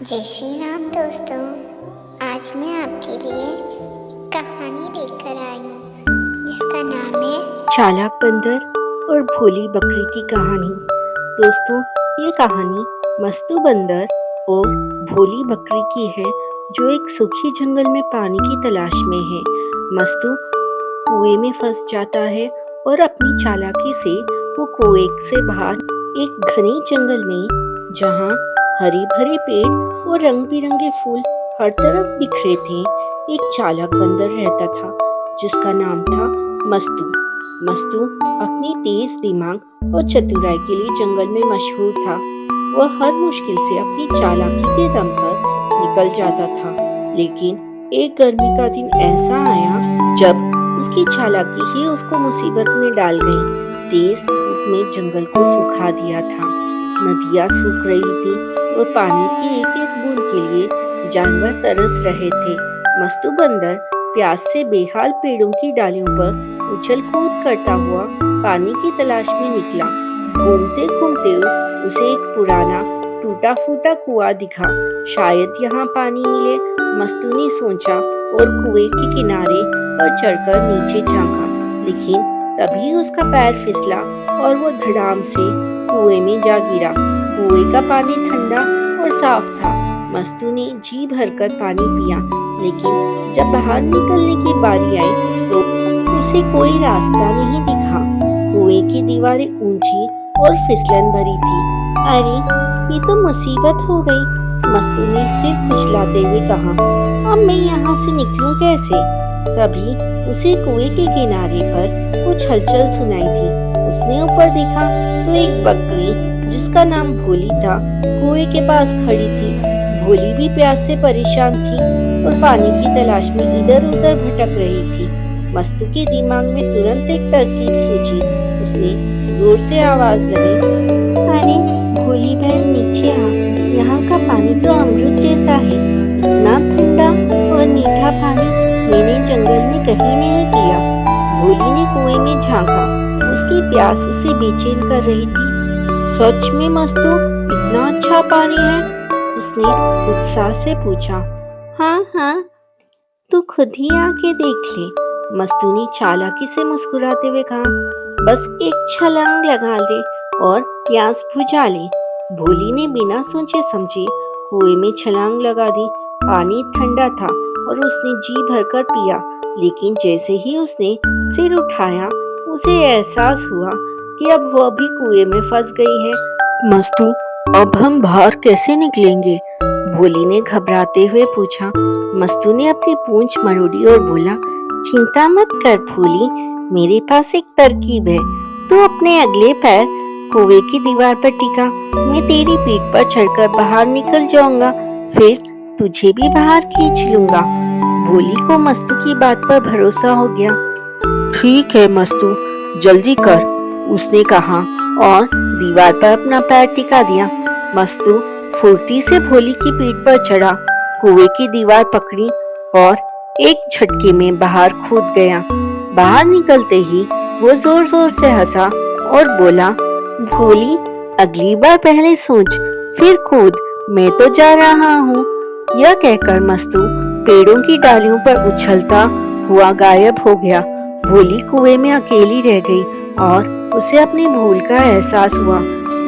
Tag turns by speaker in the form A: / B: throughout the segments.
A: जय श्री राम दोस्तों। आज मैं आपके लिए कहानी लेकर आई हूँ जिसका नाम है
B: चालाक बंदर और भोली बकरी की कहानी। दोस्तों, ये कहानी मस्तू बंदर और भोली बकरी की है जो एक सूखी जंगल में पानी की तलाश में है। मस्तू कुएं में फंस जाता है और अपनी चालाकी से वो कुएं से बाहर एक घने जंगल में, जहाँ हरे भरे पेड़ और रंग बिरंगे फूल हर तरफ बिखरे थे, एक चालाक बंदर रहता था जिसका नाम था मस्तू। मस्तू अपनी तेज दिमाग और चतुराई के लिए जंगल में मशहूर था। वह हर मुश्किल से अपनी चालाकी के दम पर निकल जाता था, लेकिन एक गर्मी का दिन ऐसा आया जब उसकी चालाकी ही उसको मुसीबत में डाल गई। तेज धूप में जंगल को सुखा दिया था। नदियाँ सूख रही थी और पानी की एक एक बूंद के लिए जानवर तरस रहे थे। मस्तू बंदर प्यास से बेहाल पेड़ों की डालियों पर उछल कूद करता हुआ पानी की तलाश में निकला। घूमते घूमते उसे एक पुराना टूटा फूटा कुआं दिखा। शायद यहाँ पानी मिले, मस्तू ने सोचा और कुएं के किनारे पर चढ़कर नीचे झांका, लेकिन तभी उसका पैर फिसला और वो धड़ाम से कुएं में जा गिरा। कुएं का पानी ठंडा और साफ था। मस्तू ने जी भरकर पानी पिया, लेकिन जब बाहर निकलने की बारी आई तो उसे कोई रास्ता नहीं दिखा। कुएं की दीवारें ऊंची और फिसलन भरी थी। अरे, ये तो मुसीबत हो गई, मस्तू ने सिर खुजलाते हुए कहा। अब मैं यहाँ से निकलूं कैसे? तभी उसे कुएं के किनारे पर कुछ हलचल सुनाई थी। उसने ऊपर देखा तो एक बकरी जिसका नाम भोली था कुएं के पास खड़ी थी। भोली भी प्यास से परेशान थी और पानी की तलाश में इधर उधर भटक रही थी। मस्तू के दिमाग में तुरंत एक तरकीब सूझी। उसने जोर से आवाज लगाई, अरे भोली बहन, नीचे आ, यहाँ का पानी तो अमृत जैसा है। इतना ठंडा और मीठा पानी मैंने जंगल में कहीं नहीं पिया। भोली ने कुएं में झांका। उसकी प्यास उसे बेचैन कर रही थी। सच में मस्तू, इतना अच्छा पानी है? उसने उत्साह से पूछा। हाँ हाँ, तू खुद ही आके देख ले, मस्तू ने चालाकी से मुस्कुराते हुए कहा। बस एक छलांग लगा ले और प्यास बुझा ले। भोली ने बिना सोचे समझे कुएं में छलांग लगा दी। पानी ठंडा था और उसने जी भरकर पिया, लेकिन जैसे ही उसने सिर उठाया उसे एहसास हुआ कि अब वह भी कुएं में फंस गई है। मस्तू, अब हम बाहर कैसे निकलेंगे? भोली ने घबराते हुए पूछा। मस्तू ने अपनी पूंछ मरोड़ी और बोला, चिंता मत कर भोली, मेरे पास एक तरकीब है। तू अपने अगले पैर कुएं की दीवार पर टिका, मैं तेरी पीठ पर चढ़कर बाहर निकल जाऊंगा, फिर तुझे भी बाहर खींच लूंगा। भोली को मस्तू की बात पर भरोसा हो गया। ठीक है मस्तू, जल्दी कर, उसने कहा और दीवार पर अपना पैर टिका दिया। मस्तू फुर्ती से भोली की पीठ पर चढ़ा, कुएं की दीवार पकड़ी और एक झटके में बाहर कूद गया। बाहर निकलते ही वो जोर जोर से हंसा और बोला, भोली, अगली बार पहले सोच फिर कूद, मैं तो जा रहा हूँ। यह कहकर मस्तू पेड़ों की डालियों पर उछलता हुआ गायब हो गया। भोली कुएं में अकेली रह गई और उसे अपनी भूल का एहसास हुआ।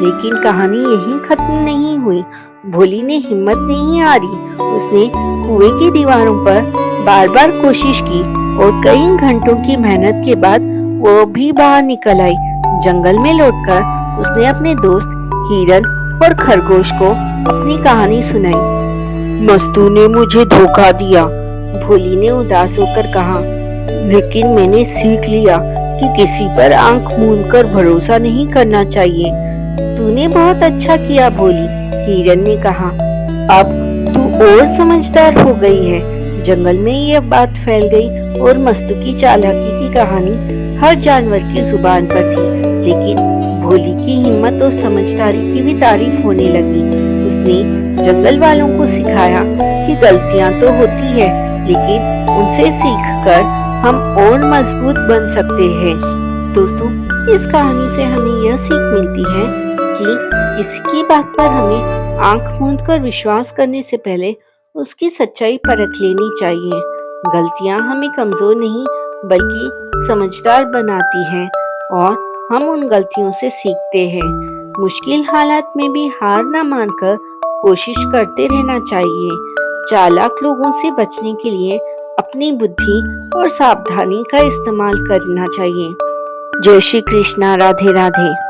B: लेकिन कहानी यहीं खत्म नहीं हुई। भोली ने हिम्मत नहीं हारी। उसने कुएं की दीवारों पर बार बार कोशिश की और कई घंटों की मेहनत के बाद वो भी बाहर निकल आई। जंगल में लौटकर उसने अपने दोस्त हिरन और खरगोश को अपनी कहानी सुनाई। मस्तू ने मुझे धोखा दिया, भोली ने उदास होकर कहा, लेकिन मैंने सीख लिया कि किसी पर आंख मूंदकर भरोसा नहीं करना चाहिए। तूने बहुत अच्छा किया भोली, हिरन ने कहा। अब तू और समझदार हो गई है। जंगल में यह बात फैल गई और मस्तू की चालाकी की कहानी हर जानवर की जुबान पर थी। लेकिन भोली की हिम्मत और समझदारी की भी तारीफ होने लगी। उसने जंगल वालों को सिखाया कि गलतियां तो होती है, लेकिन उनसे सीखकर हम और मजबूत बन सकते हैं। दोस्तों, इस कहानी से हमें यह सीख मिलती है कि किसी की बात पर हमें आंख मूंद कर विश्वास करने से पहले उसकी सच्चाई परख लेनी चाहिए। गलतियां हमें कमजोर नहीं बल्कि समझदार बनाती हैं और हम उन गलतियों से सीखते हैं। मुश्किल हालात में भी हार ना मानकर कोशिश करते रहना चाहिए। चालाक लोगों से बचने के लिए अपनी बुद्धि और सावधानी का इस्तेमाल करना चाहिए। जय श्री कृष्णा। राधे राधे।